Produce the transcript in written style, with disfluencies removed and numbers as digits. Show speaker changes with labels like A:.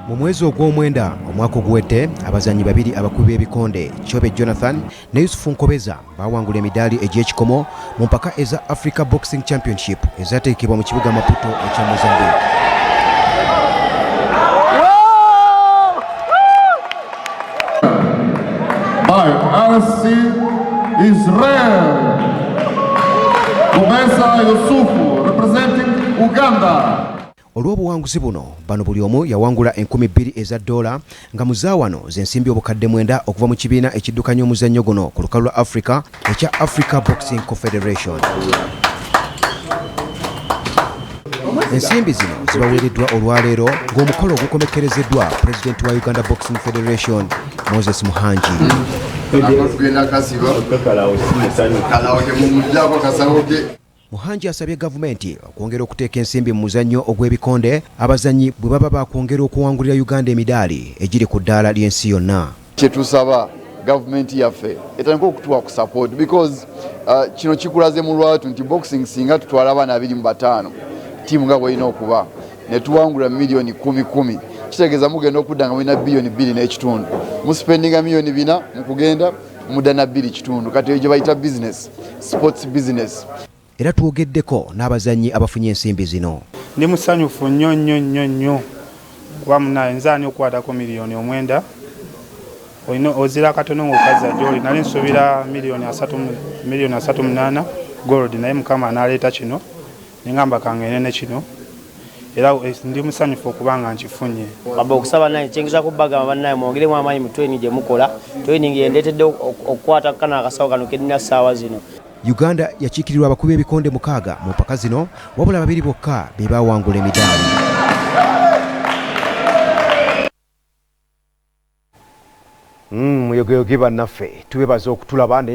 A: Mu mwezi ogw'omwenda omwaka oguwedde abazannyi babiri abakubi b'ebikonde Chobe Jonathan ne Yusufu Nkobeza baawangula emidaali egy'ekikomo mu mpaka eza Africa Boxing Championship ezateekebwa mu kibuga Maputo ekya Mozambique.
B: By RC Israel Nkobeza Yusufu representing Uganda.
A: Olw'obuwanguzi buno bano buli omu yawangula $2,000 eza dola nga muzaawano z'ensimbi obukadde 9 okuva mu kibiina ekiddukanya omuzannyo guno ku lukalu lwa Africa ekya Africa Boxing Confederation. Ensimbi zino zibaweereddwa olwaleero ng'omukolo ogukomekkerezeddwa Pulezidenti wa Uganda Boxing Federation Moses Muhangi. Muhangi asabye gavumenti okwongera okuteeka ensimbi mu muzannyo ogw'ebikonde abazannyi bwe baba bakwongera okuwangulira Uganda emidaali egiri ku ddaala ly'ensi yonna.
C: Kye tusaba gavumenti yaffe etandika okutuwa ku support because kino kikulaze mu lwatu nti boxing singa tutwala abaana 25 tiimu nga bw'erina okuba ne tuwangula miliyoni 10 kitegeeza mugenda okudda nga mulina biliyoni 2.5 musipendinga miliyoni 4 mu kugenda mudda na 2.5 kati eyo gye bayita business sports business.
A: Era twogeddeko n'abazannyi abafunye ensimbi zino.
D: Ndi musanyufu nnyo kuba munaye nzaani okukwatako miliyoni 9 olina ozira katono ng'okazza gy'oli nali nsuubira miliyoni 3.8 gold naye mukama n'aleeta kino nengamba kangene ne kino era ndi musanyufu okuba nga nkifunye.
E: Baba okusaba naye kyengeza kubagamba bannaye mwongeremu amaanyi mu training gye mukola training yendeetedde okukwata kana akasawo kano kedina ssaawa zino.
A: Uganda yakiikirirwa abakubi b'ebikonde 6 mu mpaka zino wabula 2 bokka be baawangula emidaali. Muyogeyoge bannaffe tubebaza okutulaba.